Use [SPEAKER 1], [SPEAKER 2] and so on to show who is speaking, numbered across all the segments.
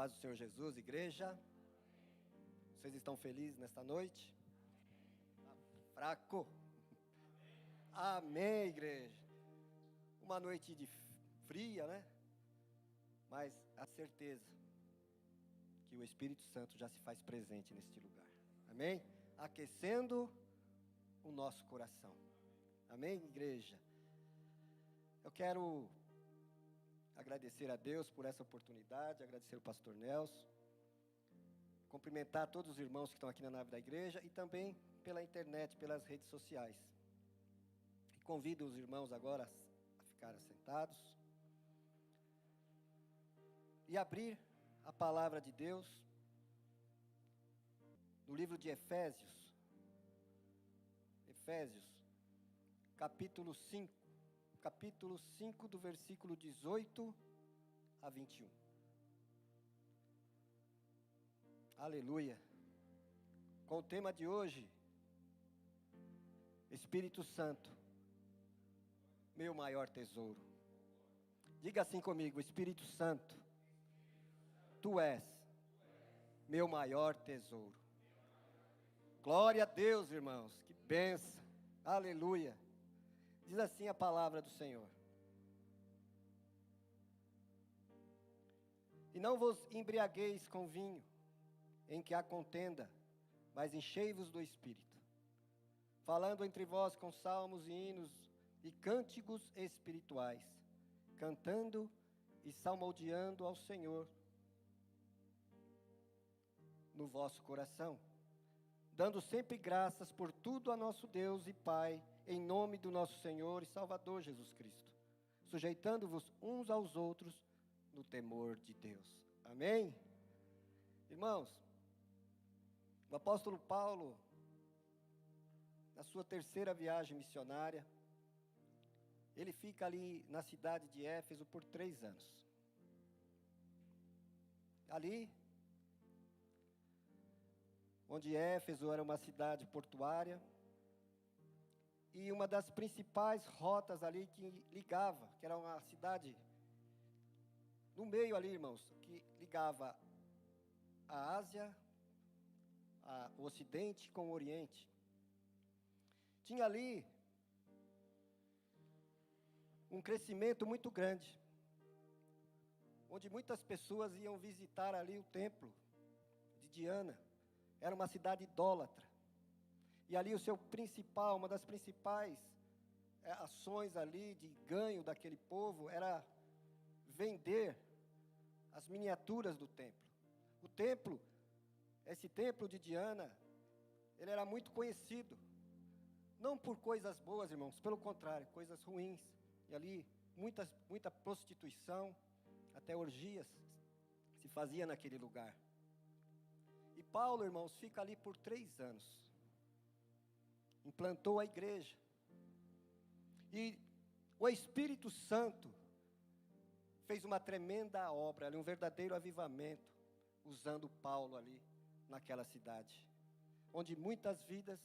[SPEAKER 1] paz do Senhor Jesus, igreja. Vocês estão felizes nesta noite? Tá fraco? Amém, igreja. Uma noite de fria, né? Mas a certeza que o Espírito Santo já se faz presente neste lugar. Amém? Aquecendo o nosso coração. Amém, igreja? Eu quero agradecer a Deus por essa oportunidade, agradecer ao pastor Nelson, cumprimentar todos os irmãos que estão aqui na nave da igreja e também pela internet, pelas redes sociais. E convido os irmãos agora a ficarem sentados e abrir a palavra de Deus no livro de Efésios, capítulo 5 do versículo 18 a 21. Aleluia. Com o tema de hoje, Espírito Santo, meu maior tesouro. Diga assim comigo: Espírito Santo, Tu és meu maior tesouro. Glória a Deus, irmãos, que bênção. Aleluia. Diz assim a palavra do Senhor: e não vos embriagueis com vinho, em que há contenda, mas enchei-vos do Espírito, falando entre vós com salmos e hinos e cânticos espirituais, cantando e salmodiando ao Senhor no vosso coração, dando sempre graças por tudo a nosso Deus e Pai, em nome do nosso Senhor e Salvador Jesus Cristo, sujeitando-vos uns aos outros no temor de Deus. Amém? Irmãos, o apóstolo Paulo, na sua terceira viagem missionária, ele fica ali na cidade de Éfeso por 3 anos. Ali, onde Éfeso era uma cidade portuária, e uma das principais rotas ali que ligava, que era uma cidade no meio ali, irmãos, que ligava a Ásia, o Ocidente com o Oriente. Tinha ali um crescimento muito grande, onde muitas pessoas iam visitar ali o templo de Diana. Era uma cidade idólatra. E ali uma das principais ações ali de ganho daquele povo era vender as miniaturas do templo. O templo, esse templo de Diana, ele era muito conhecido, não por coisas boas, irmãos, pelo contrário, coisas ruins. E ali muita prostituição, até orgias se fazia naquele lugar. E Paulo, irmãos, fica ali por 3 anos. Implantou a igreja. E o Espírito Santo fez uma tremenda obra ali, um verdadeiro avivamento, usando Paulo ali naquela cidade, onde muitas vidas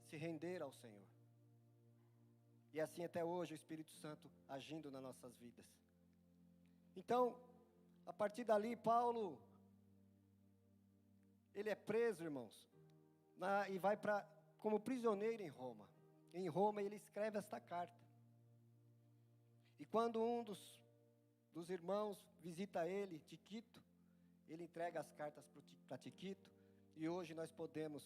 [SPEAKER 1] se renderam ao Senhor. E assim até hoje o Espírito Santo agindo nas nossas vidas. Então, a partir dali, Paulo, ele é preso, irmãos, e vai como prisioneiro em Roma. Em Roma ele escreve esta carta. E quando um dos irmãos visita ele, Tiquito, ele entrega as cartas para Tiquito. E hoje nós podemos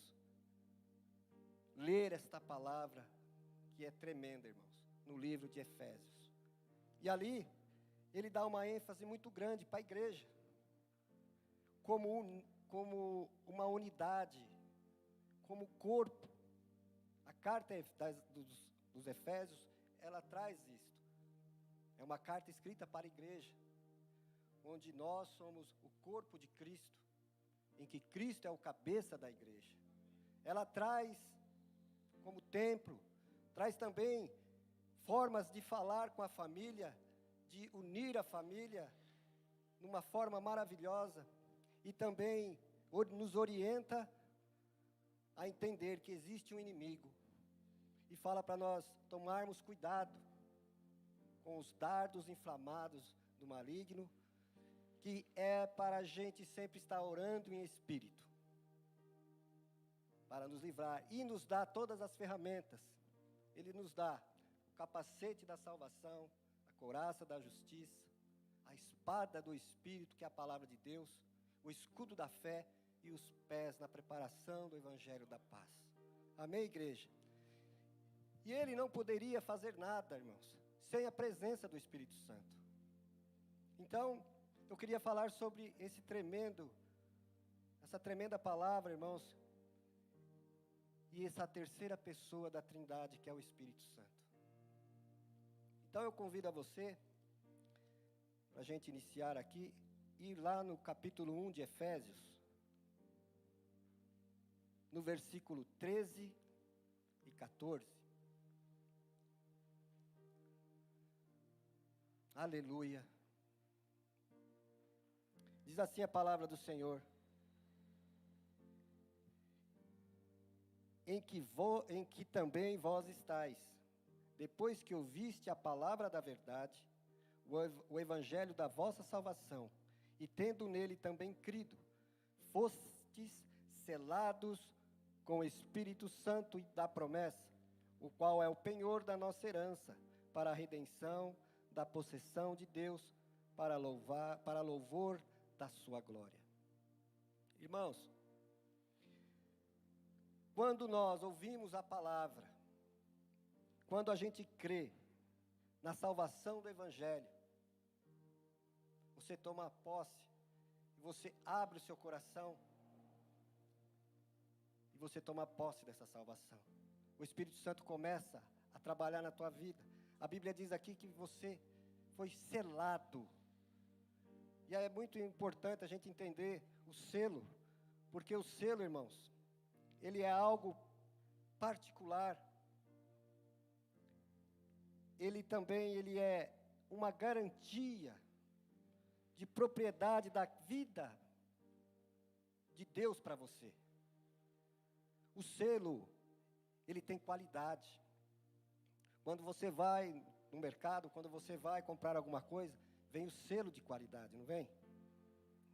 [SPEAKER 1] ler esta palavra, que é tremenda, irmãos, no livro de Efésios. E ali, ele dá uma ênfase muito grande para a igreja, como uma unidade, como corpo. A carta dos Efésios, ela traz isto. É uma carta escrita para a igreja, onde nós somos o corpo de Cristo, em que Cristo é o cabeça da igreja. Ela traz como templo, traz também formas de falar com a família, de unir a família numa forma maravilhosa, e também nos orienta a entender que existe um inimigo, e fala para nós tomarmos cuidado com os dardos inflamados do maligno, que é para a gente sempre estar orando em espírito, para nos livrar e nos dá todas as ferramentas. Ele nos dá o capacete da salvação, a couraça da justiça, a espada do Espírito, que é a palavra de Deus, o escudo da fé e os pés na preparação do evangelho da paz. Amém, igreja? E ele não poderia fazer nada, irmãos, sem a presença do Espírito Santo. Então, eu queria falar sobre essa tremenda palavra, irmãos, e essa terceira pessoa da Trindade, que é o Espírito Santo. Então eu convido a você, para a gente iniciar aqui, ir lá no capítulo 1 de Efésios, no versículo 13 e 14. Aleluia. Diz assim a palavra do Senhor: em que também vós estáis, depois que ouviste a palavra da verdade, o evangelho da vossa salvação, e tendo nele também crido, fostes selados com o Espírito Santo da promessa, o qual é o penhor da nossa herança, para a redenção da possessão de Deus, para louvor da sua glória. Irmãos, quando nós ouvimos a palavra, quando a gente crê na salvação do evangelho, você toma posse, você abre o seu coração, e você toma posse dessa salvação. O Espírito Santo começa a trabalhar na tua vida. A Bíblia diz aqui que você foi selado. E é muito importante a gente entender o selo, porque o selo, irmãos, ele é algo particular. Ele é uma garantia de propriedade da vida de Deus para você. O selo, ele tem qualidade. Quando você vai no mercado, quando você vai comprar alguma coisa, vem o selo de qualidade, não vem?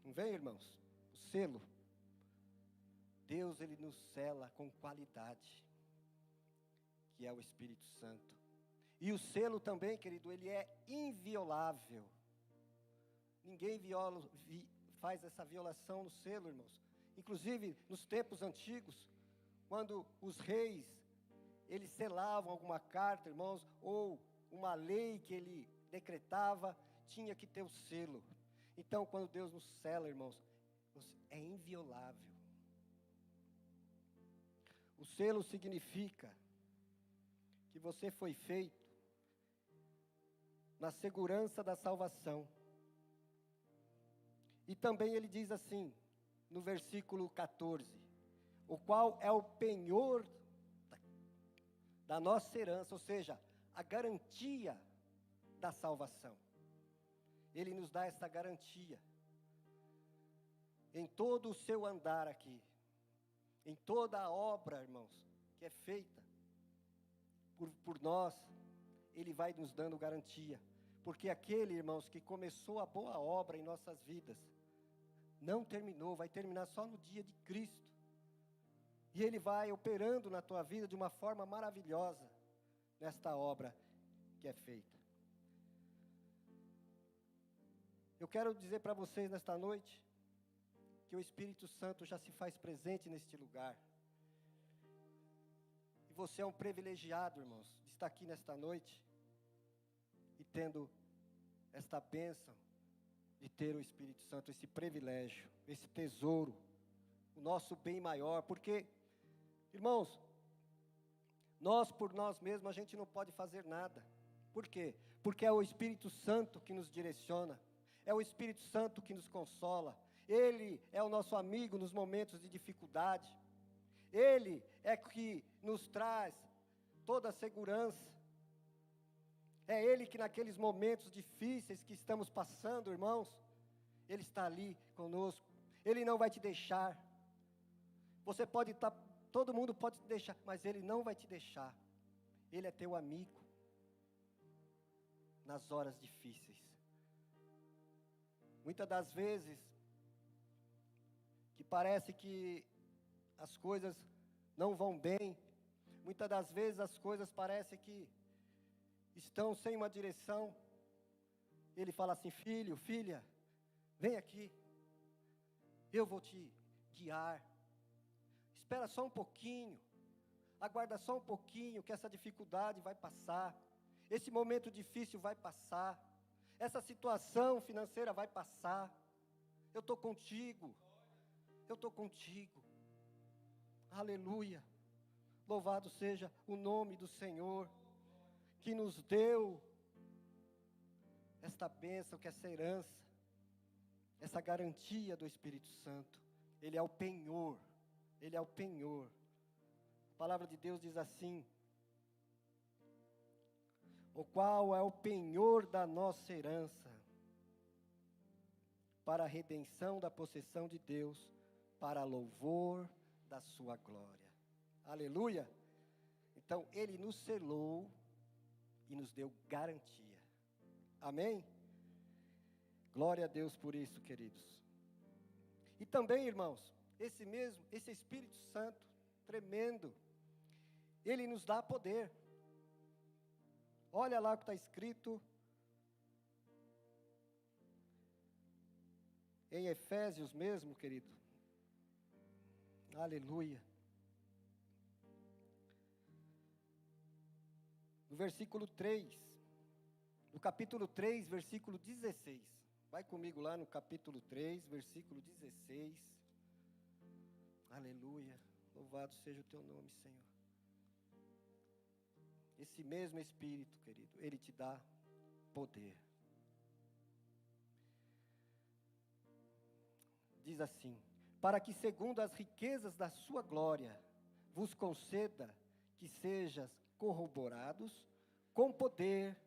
[SPEAKER 1] Não vem, irmãos? O selo. Deus, ele nos sela com qualidade, que é o Espírito Santo. E o selo também, querido, ele é inviolável. Ninguém faz essa violação no selo, irmãos. Inclusive, nos tempos antigos, quando os reis, eles selavam alguma carta, irmãos, ou uma lei que ele decretava, tinha que ter o selo. Então, quando Deus nos sela, irmãos, é inviolável. O selo significa que você foi feito na segurança da salvação. E também ele diz assim, no versículo 14, o qual é o penhor da nossa herança, ou seja, a garantia da salvação. Ele nos dá essa garantia em todo o seu andar aqui, em toda a obra, irmãos, que é feita por nós, ele vai nos dando garantia. Porque aquele, irmãos, que começou a boa obra em nossas vidas, não terminou, vai terminar só no dia de Cristo. E ele vai operando na tua vida de uma forma maravilhosa, nesta obra que é feita. Eu quero dizer para vocês nesta noite, que o Espírito Santo já se faz presente neste lugar. E você é um privilegiado, irmãos, de estar aqui nesta noite, e tendo esta bênção de ter o Espírito Santo, esse privilégio, esse tesouro, o nosso bem maior, porque, irmãos, nós por nós mesmos a gente não pode fazer nada. Por quê? Porque é o Espírito Santo que nos direciona, é o Espírito Santo que nos consola, Ele é o nosso amigo nos momentos de dificuldade, Ele é que nos traz toda a segurança, é Ele que naqueles momentos difíceis que estamos passando, irmãos, Ele está ali conosco, Ele não vai te deixar. Você pode estar, todo mundo pode te deixar, mas Ele não vai te deixar. Ele é teu amigo nas horas difíceis. Muitas das vezes, que parece que as coisas não vão bem, muitas das vezes as coisas parecem que estão sem uma direção. Ele fala assim: filho, filha, vem aqui, eu vou te guiar. Espera só um pouquinho, aguarda só um pouquinho, que essa dificuldade vai passar, esse momento difícil vai passar, essa situação financeira vai passar. Eu estou contigo, eu estou contigo. Aleluia. Louvado seja o nome do Senhor, que nos deu esta bênção, que é essa herança, essa garantia do Espírito Santo. Ele é o penhor, Ele é o penhor. A palavra de Deus diz assim: o qual é o penhor da nossa herança, para a redenção da possessão de Deus, para louvor da sua glória. Aleluia. Então, Ele nos selou e nos deu garantia. Amém? Glória a Deus por isso, queridos. E também, irmãos, esse Espírito Santo tremendo, ele nos dá poder. Olha lá o que está escrito em Efésios mesmo, querido. Aleluia. No versículo 3, no capítulo 3, versículo 16. Vai comigo lá no capítulo 3, versículo 16. Aleluia. Louvado seja o teu nome, Senhor. Esse mesmo Espírito, querido, ele te dá poder. Diz assim: para que segundo as riquezas da sua glória, vos conceda que sejais corroborados com poder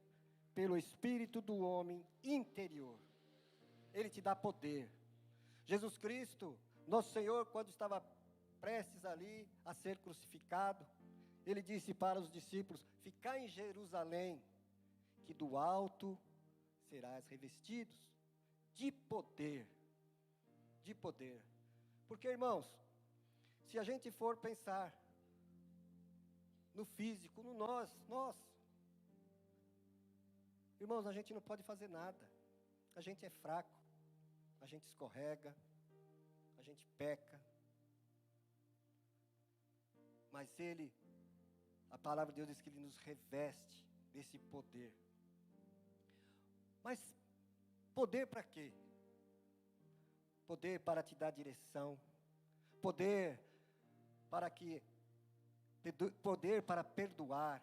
[SPEAKER 1] pelo Espírito do homem interior. Ele te dá poder. Jesus Cristo, nosso Senhor, quando estava prestes ali a ser crucificado, ele disse para os discípulos: ficai em Jerusalém, que do alto serás revestidos de poder. De poder. Porque, irmãos, se a gente for pensar no físico, no nós, irmãos, a gente não pode fazer nada. A gente é fraco, a gente escorrega, a gente peca. Mas a palavra de Deus diz que Ele nos reveste desse poder. Mas poder para quê? Poder para te dar direção, poder para perdoar,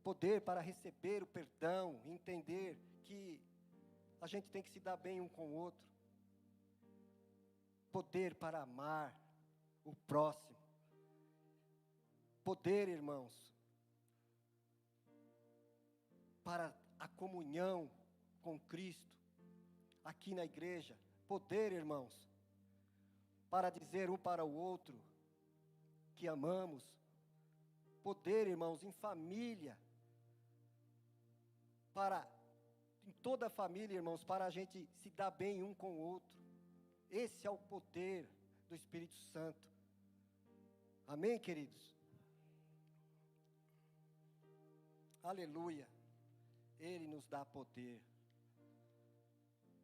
[SPEAKER 1] poder para receber o perdão, entender que a gente tem que se dar bem um com o outro, poder para amar o próximo, poder, irmãos, para a comunhão com Cristo, aqui na igreja, poder, irmãos, para dizer um para o outro que amamos, poder, irmãos, em família, em toda a família, irmãos, para a gente se dar bem um com o outro. Esse é o poder do Espírito Santo. Amém, queridos? Aleluia. Ele nos dá poder.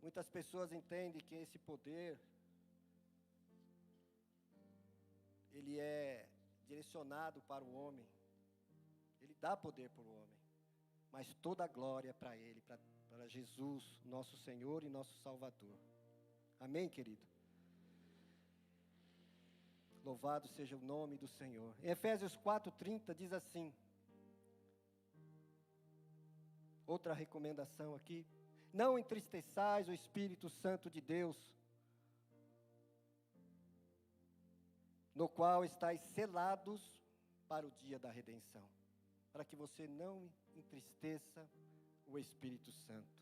[SPEAKER 1] Muitas pessoas entendem que esse poder, ele é direcionado para o homem. Ele dá poder para o homem. Mas toda a glória é para Ele, para Jesus, nosso Senhor e nosso Salvador. Amém, querido? Louvado seja o nome do Senhor. Em Efésios 4:30 diz assim, outra recomendação aqui: não entristeçais o Espírito Santo de Deus, no qual estáis selados para o dia da redenção. Para que você não entristeça o Espírito Santo.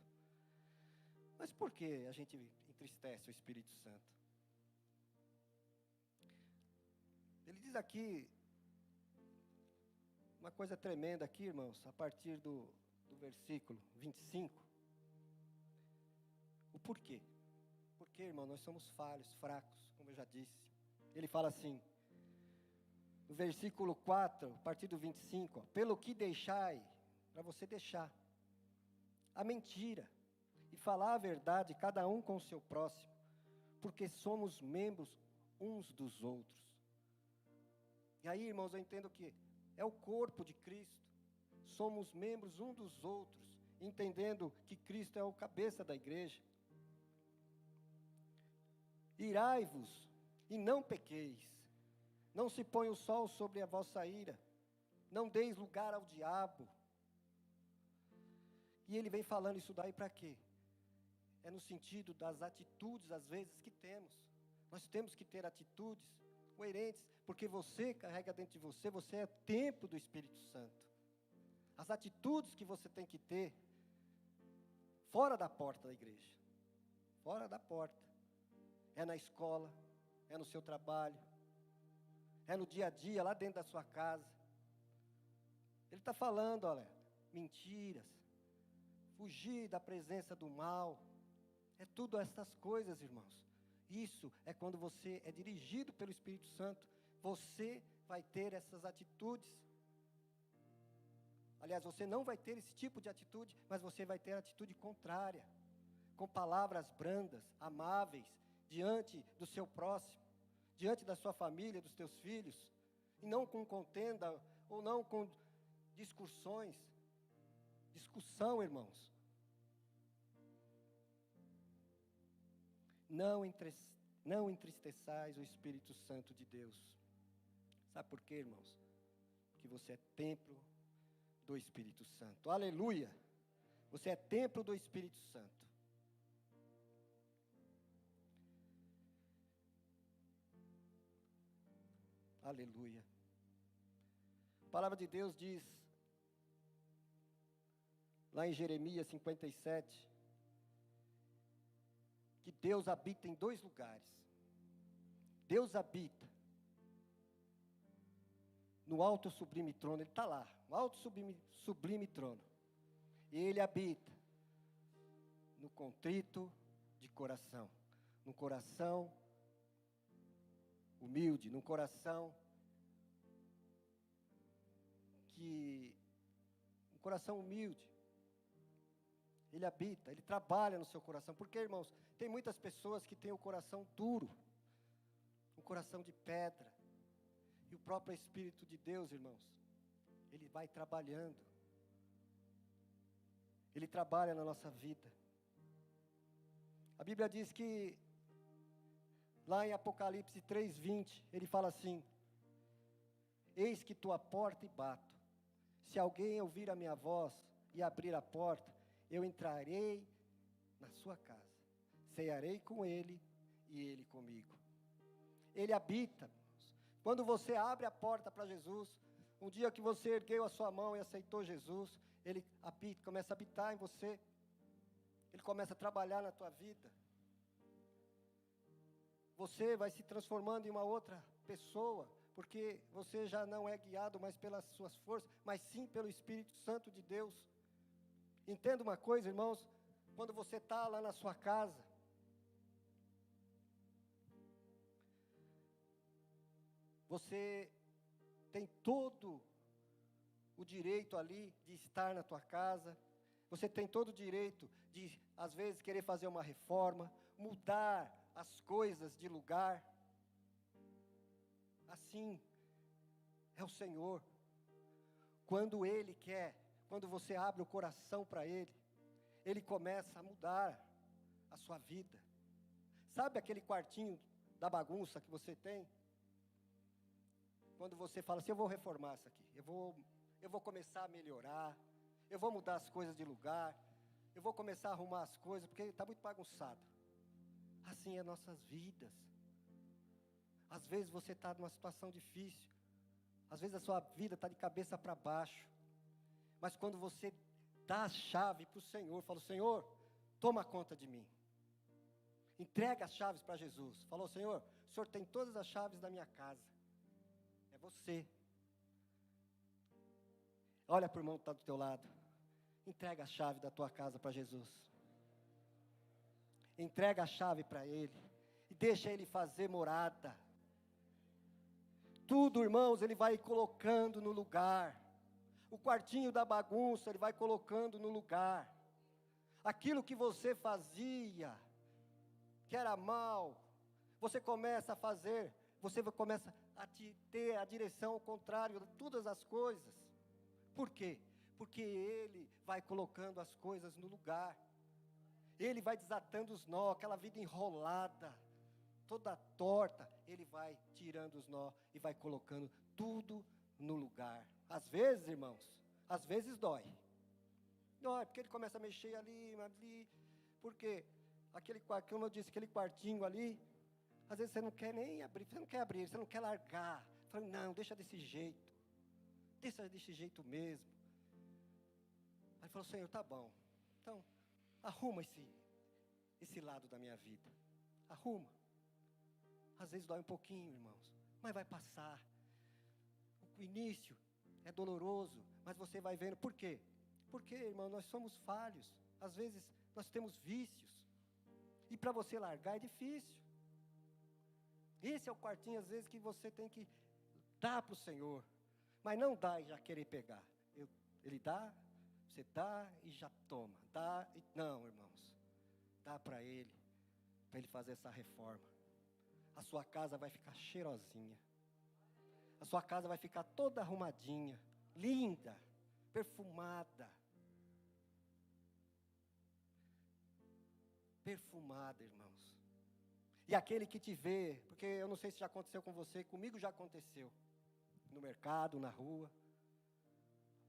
[SPEAKER 1] Mas por que a gente entristece o Espírito Santo? Ele diz aqui uma coisa tremenda aqui, irmãos, a partir do versículo 25. O porquê? porque, irmão, nós somos falhos, fracos, como eu já disse. Ele fala assim, no versículo 4, a partir do 25, ó, pelo que deixai, para você deixar a mentira e falar a verdade, cada um com o seu próximo, porque somos membros uns dos outros. E aí, irmãos, eu entendo que é o corpo de Cristo, somos membros uns dos outros, entendendo que Cristo é o cabeça da igreja. Irai-vos e não pequeis, não se ponha o sol sobre a vossa ira, não deis lugar ao diabo. E ele vem falando isso daí para quê? É no sentido das atitudes, às vezes, que temos. Nós temos que ter atitudes coerentes, porque você carrega dentro de você, você é templo do Espírito Santo. As atitudes que você tem que ter, fora da porta da igreja, fora da porta, é na escola, é no seu trabalho, é no dia a dia, lá dentro da sua casa. Ele está falando, olha, mentiras, fugir da presença do mal, é tudo essas coisas, irmãos. Isso é quando você é dirigido pelo Espírito Santo, você vai ter essas atitudes. Aliás, você não vai ter esse tipo de atitude, mas você vai ter a atitude contrária, com palavras brandas, amáveis, diante do seu próximo, diante da sua família, dos teus filhos, e não com contenda, ou não com discussão, irmãos. Não entristeçais o Espírito Santo de Deus. Sabe por quê, irmãos? Porque você é templo do Espírito Santo. Aleluia! Você é templo do Espírito Santo. Aleluia. A palavra de Deus diz, lá em Jeremias 57, que Deus habita em 2 lugares. Deus habita no alto sublime trono, Ele está lá, no alto sublime trono. E Ele habita no contrito de coração, no coração humilde, num coração um coração humilde. Ele habita, Ele trabalha no seu coração. Porque, irmãos, tem muitas pessoas que têm o coração duro, um coração de pedra. E o próprio Espírito de Deus, irmãos, Ele vai trabalhando. Ele trabalha na nossa vida. A Bíblia diz que, lá em Apocalipse 3:20, Ele fala assim, eis que estou à porta e bato. Se alguém ouvir a minha voz e abrir a porta, eu entrarei na sua casa, cearei com ele e ele comigo. Ele habita, irmãos. Quando você abre a porta para Jesus, um dia que você ergueu a sua mão e aceitou Jesus, Ele habita, começa a habitar em você, Ele começa a trabalhar na tua vida. Você vai se transformando em uma outra pessoa, porque você já não é guiado mais pelas suas forças, mas sim pelo Espírito Santo de Deus. Entenda uma coisa, irmãos, quando você está lá na sua casa, você tem todo o direito ali de estar na tua casa, você tem todo o direito de, às vezes, querer fazer uma reforma, mudar as coisas de lugar. Assim é o Senhor. Quando Ele quer, quando você abre o coração para Ele, Ele começa a mudar a sua vida. Sabe aquele quartinho da bagunça que você tem? Quando você fala assim, eu vou reformar isso aqui, eu vou começar a melhorar, eu vou mudar as coisas de lugar, eu vou começar a arrumar as coisas, porque está muito bagunçado. Assim é nossas vidas. Às vezes você está numa situação difícil, às vezes a sua vida está de cabeça para baixo, mas quando você dá a chave para o Senhor, fala, Senhor, toma conta de mim. Entrega as chaves para Jesus. Falou, Senhor, o Senhor tem todas as chaves da minha casa. É você. Olha para o irmão que está do teu lado. Entrega a chave da tua casa para Jesus. Entrega a chave para Ele. E deixa Ele fazer morada. Tudo, irmãos, Ele vai colocando no lugar. O quartinho da bagunça, Ele vai colocando no lugar. Aquilo que você fazia, que era mal, você começa a fazer, você começa a ter a direção ao contrário de todas as coisas. Por quê? Porque Ele vai colocando as coisas no lugar. Ele vai desatando os nós, aquela vida enrolada, toda torta, Ele vai tirando os nós e vai colocando tudo no lugar. Às vezes, irmãos, às vezes dói. Dói, porque Ele começa a mexer ali, porque como eu disse, aquele quartinho ali, às vezes você não quer nem abrir, você não quer largar. Fala, não, deixa desse jeito mesmo. Aí ele falou, Senhor, tá bom, então, arruma esse lado da minha vida, arruma. Às vezes dói um pouquinho, irmãos, mas vai passar. O início é doloroso, mas você vai vendo. Por quê? Porque, irmão, nós somos falhos. Às vezes nós temos vícios. E para você largar é difícil. Esse é o quartinho, às vezes, que você tem que dar para o Senhor. Mas não dá e já querer pegar. Ele dá, você dá e já toma. Não, irmãos. Dá para Ele fazer essa reforma. A sua casa vai ficar cheirosinha. A sua casa vai ficar toda arrumadinha, linda, perfumada. Perfumada, irmãos. E aquele que te vê, porque eu não sei se já aconteceu com você, comigo já aconteceu. No mercado, na rua.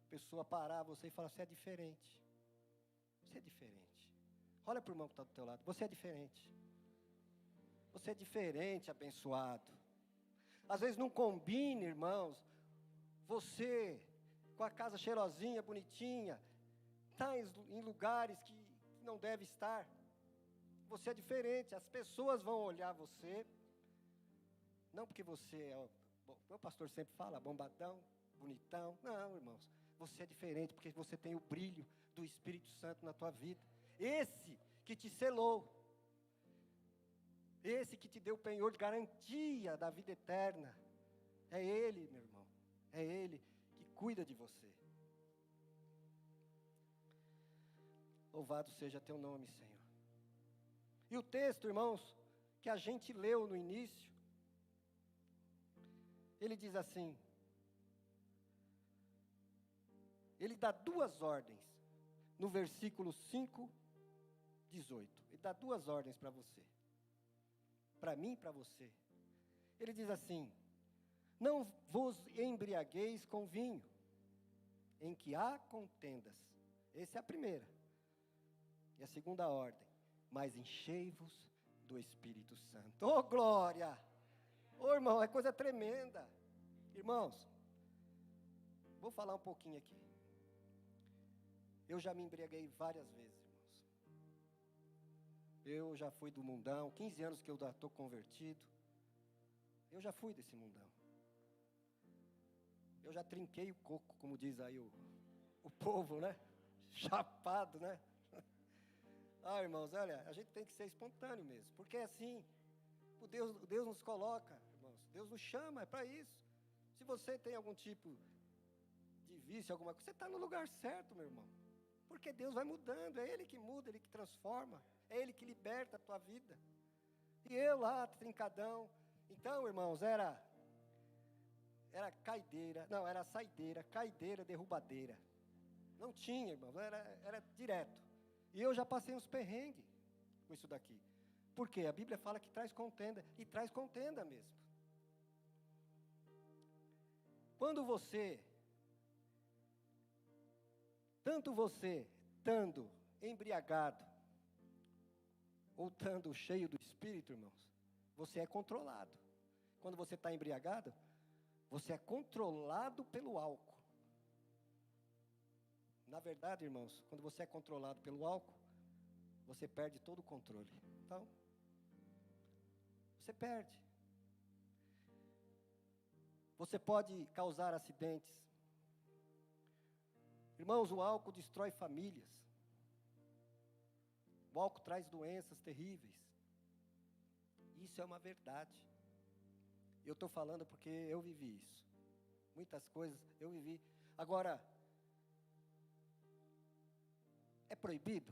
[SPEAKER 1] A pessoa parar você e falar, você é diferente. Você é diferente. Olha para o irmão que está do teu lado, você é diferente. Você é diferente, abençoado. Às vezes não combina, irmãos, você com a casa cheirosinha, bonitinha, está em lugares que não deve estar. Você é diferente, as pessoas vão olhar você, não porque você é, o pastor sempre fala, bombadão, bonitão. Não, irmãos, você é diferente porque você tem o brilho do Espírito Santo na tua vida. Esse que te selou. Esse que te deu o penhor de garantia da vida eterna. É Ele, meu irmão. É Ele que cuida de você. Louvado seja teu nome, Senhor. E o texto, irmãos, que a gente leu no início, ele diz assim, ele dá duas ordens, no versículo 5, 18. Ele dá duas ordens para você. Para mim e para você. Ele diz assim, não vos embriagueis com vinho, em que há contendas. Essa é a primeira. E a segunda ordem, mas enchei-vos do Espírito Santo. Oh, glória! Oh, irmão, é coisa tremenda. Irmãos, vou falar um pouquinho aqui. Eu já me embriaguei várias vezes, irmãos. Eu já fui do mundão, 15 anos que eu já estou convertido. Eu já fui desse mundão. Eu já trinquei o coco, como diz aí o povo, né? Chapado, né? Ah, irmãos, olha, a gente tem que ser espontâneo mesmo. Porque é assim, Deus nos coloca, irmãos. Deus nos chama, é para isso. Se você tem algum tipo de vício, alguma coisa, você está no lugar certo, meu irmão. Porque Deus vai mudando, é Ele que muda, Ele que transforma. É Ele que liberta a tua vida. E eu lá, trincadão. Então, irmãos, era caideira, não, era saideira, caideira, derrubadeira. Não tinha, irmãos, era direto. E eu já passei uns perrengues com isso daqui. Por quê? A Bíblia fala que traz contenda, e traz contenda mesmo. Quando tanto você, estando embriagado, ou estando cheio do Espírito, irmãos, você é controlado. Quando você está embriagado, você é controlado pelo álcool. Na verdade, irmãos, quando você é controlado pelo álcool, você perde todo o controle. Então, você perde. Você pode causar acidentes. Irmãos, o álcool destrói famílias. O O álcool traz doenças terríveis. Isso é uma verdade. Eu estou falando porque eu vivi isso. Muitas coisas eu vivi. Agora, é proibido?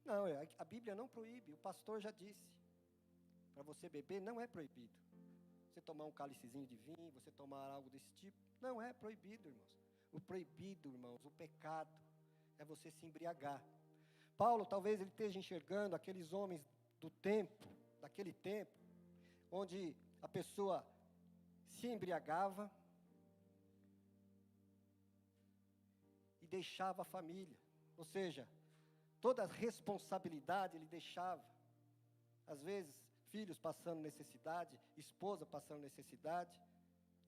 [SPEAKER 1] Não, a Bíblia não proíbe. O pastor já disse. Para você beber, não é proibido. Você tomar um cálicezinho de vinho, você tomar algo desse tipo, não é proibido, irmãos. O proibido, irmãos, o pecado, é você se embriagar. Paulo, talvez ele esteja enxergando aqueles homens do tempo, daquele tempo, onde a pessoa se embriagava e deixava a família. Ou seja, toda a responsabilidade ele deixava. Às vezes, filhos passando necessidade, esposa passando necessidade,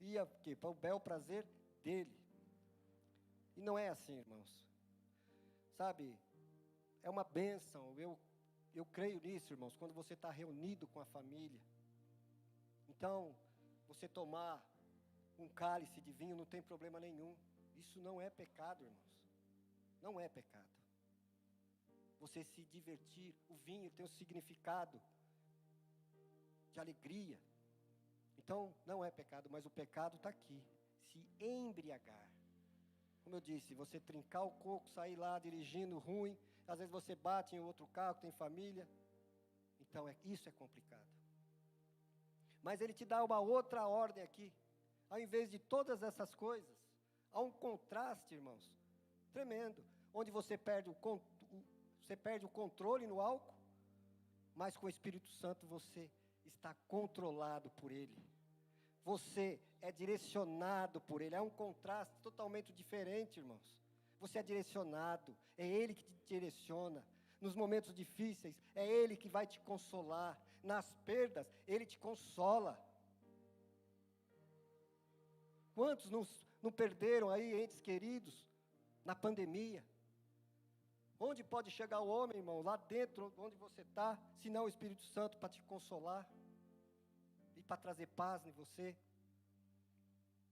[SPEAKER 1] ia para o bel prazer dele. E não é assim, irmãos. Sabe, é uma bênção, eu creio nisso, irmãos, quando você está reunido com a família. Então, você tomar um cálice de vinho não tem problema nenhum. Isso não é pecado, irmãos. Não é pecado. Você se divertir, o vinho tem um significado de alegria. Então, não é pecado, mas o pecado está aqui. Se embriagar. Como eu disse, você trincar o coco, sair lá dirigindo ruim, às vezes você bate em outro carro, tem família. Então, isso é complicado. Mas ele te dá uma outra ordem aqui. Ao invés de todas essas coisas, há um contraste, irmãos, tremendo. Onde você perde o controle no álcool, mas com o Espírito Santo você está controlado por Ele. Você é direcionado por Ele. É um contraste totalmente diferente, irmãos. Você é direcionado, é Ele que te direciona. Nos momentos difíceis, é Ele que vai te consolar. Nas perdas, Ele te consola. Quantos não perderam aí entes queridos na pandemia? Onde pode chegar o homem, irmão? Lá dentro, onde você está, se não o Espírito Santo para te consolar e para trazer paz em você.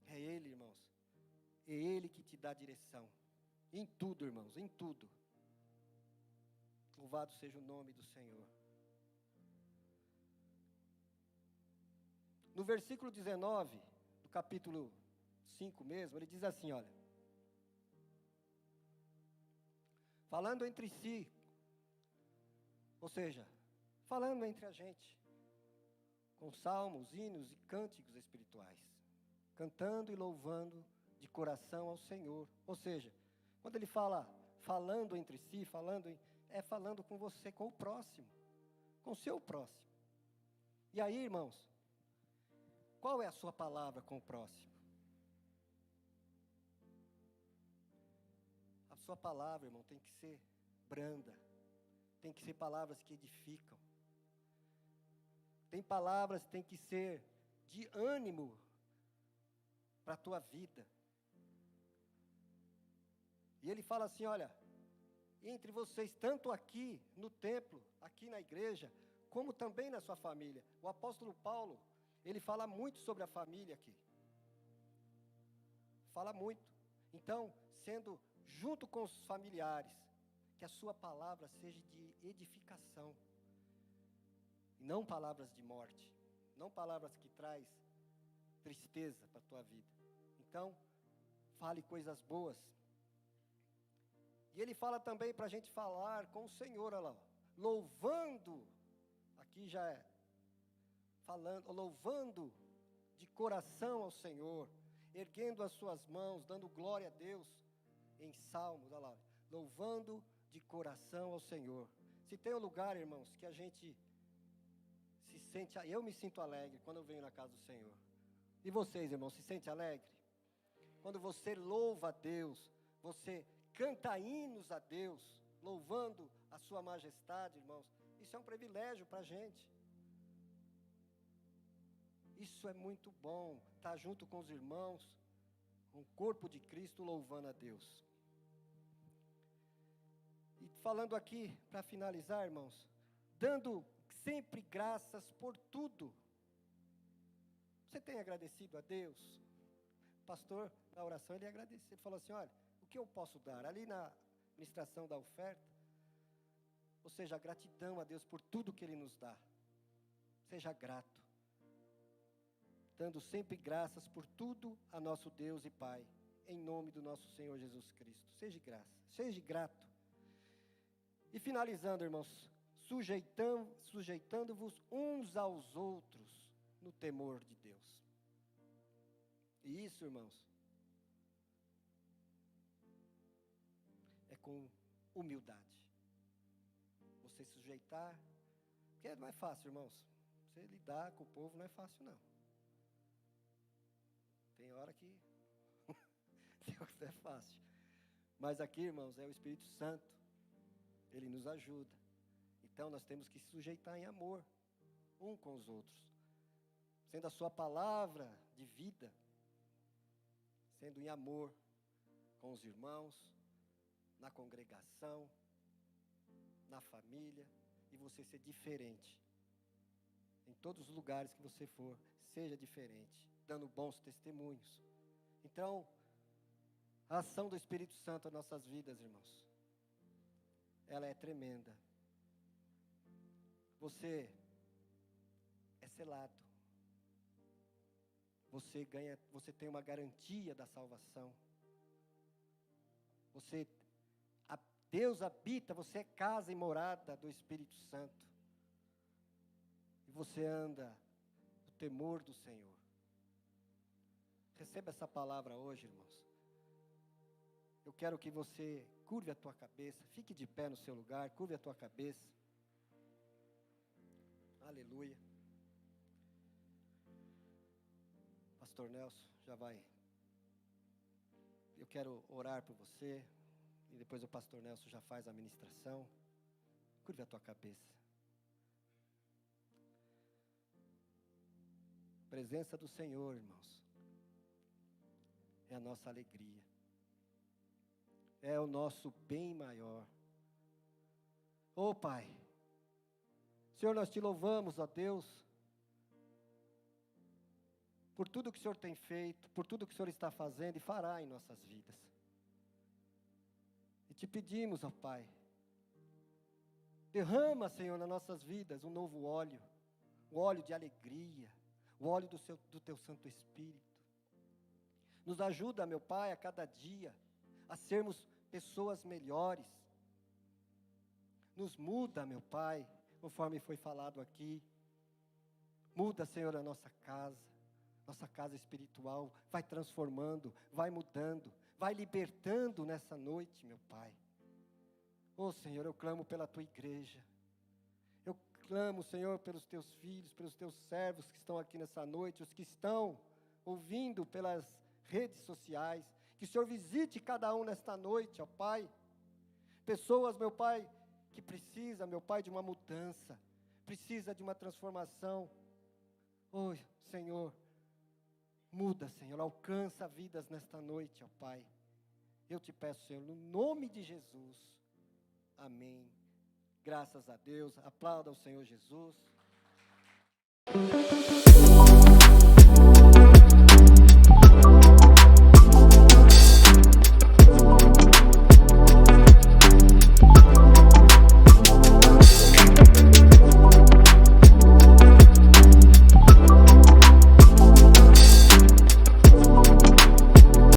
[SPEAKER 1] É Ele, irmãos. É Ele que te dá direção. Em tudo, irmãos, em tudo. Louvado seja o nome do Senhor. No versículo 19, do capítulo 5 mesmo, ele diz assim, olha. Falando entre si, ou seja, falando entre a gente, com salmos, hinos e cânticos espirituais, cantando e louvando de coração ao Senhor. Ou seja, quando ele fala falando entre si, é falando com você, com o próximo, com o seu próximo. E aí, irmãos, qual é a sua palavra com o próximo? A sua palavra, irmão, tem que ser branda, tem que ser palavras que edificam. Tem palavras que tem que ser de ânimo para a tua vida. E ele fala assim, olha, entre vocês, tanto aqui no templo, aqui na igreja, como também na sua família. O apóstolo Paulo, ele fala muito sobre a família aqui. Fala muito. Então, sendo junto com os familiares, que a sua palavra seja de edificação. E não palavras de morte. Não palavras que traz tristeza para a tua vida. Então, fale coisas boas. E ele fala também para a gente falar com o Senhor, olha lá, louvando, aqui já é, falando, louvando de coração ao Senhor, erguendo as suas mãos, dando glória a Deus, em salmos, olha lá, louvando de coração ao Senhor. Se tem um lugar, irmãos, que a gente se sente, eu me sinto alegre quando eu venho na casa do Senhor. E vocês, irmãos, se sente alegre? Quando você louva a Deus, você canta hinos a Deus, louvando a sua majestade, irmãos, isso é um privilégio para a gente. Isso é muito bom, estar junto com os irmãos, um corpo de Cristo louvando a Deus. E falando aqui, para finalizar, irmãos, dando sempre graças por tudo. Você tem agradecido a Deus? O pastor, na oração, ele agradeceu. Ele falou assim, olha, o que eu posso dar? Ali na ministração da oferta, Ou seja, gratidão a Deus por tudo que Ele nos dá. Seja grato. Dando sempre graças por tudo a nosso Deus e Pai. Em nome do nosso Senhor Jesus Cristo. Seja grato. E finalizando, irmãos, sujeitando-vos uns aos outros no temor de Deus. E isso, irmãos, é com humildade. Você sujeitar, porque não é fácil, irmãos. Você lidar com o povo não é fácil, não. Tem hora que não é fácil. Mas aqui, irmãos, é o Espírito Santo. Ele nos ajuda. Então, nós temos que sujeitar em amor, um com os outros. Sendo a sua palavra de vida, sendo em amor com os irmãos, na congregação, na família, e você ser diferente. Em todos os lugares que você for, seja diferente, dando bons testemunhos. Então, a ação do Espírito Santo nas nossas vidas, irmãos, ela é tremenda. Você é selado. Você tem uma garantia da salvação. Deus habita, você é casa e morada do Espírito Santo. E você anda no temor do Senhor. Receba essa palavra hoje, irmãos. Eu quero que você curve a tua cabeça, fique de pé no seu lugar, curve a tua cabeça. Aleluia. Pastor Nelson já vai. Eu quero orar por você. E depois o pastor Nelson já faz a ministração. Curve a tua cabeça. Presença do Senhor, irmãos, é a nossa alegria. É o nosso bem maior. Ô Pai, Senhor, nós te louvamos, ó Deus, por tudo que o Senhor tem feito, por tudo que o Senhor está fazendo e fará em nossas vidas. E te pedimos, ó Pai, derrama, Senhor, nas nossas vidas um novo óleo, um óleo de alegria, o óleo do Teu Santo Espírito. Nos ajuda, meu Pai, a cada dia, a sermos pessoas melhores. Nos muda, meu Pai, conforme foi falado aqui. Muda, Senhor, a nossa casa espiritual, vai transformando, vai mudando, vai libertando nessa noite, meu Pai. Oh, Senhor, eu clamo pela Tua igreja. Eu clamo, Senhor, pelos Teus filhos, pelos Teus servos que estão aqui nessa noite, os que estão ouvindo pelas redes sociais. Que o Senhor visite cada um nesta noite, ó Pai. Pessoas, meu Pai, que precisa, meu Pai, de uma mudança, precisa de uma transformação. Oh, Senhor, muda, Senhor, alcança vidas nesta noite, ó Pai. Eu te peço, Senhor, no nome de Jesus. Amém. Graças a Deus. Aplauda o Senhor Jesus.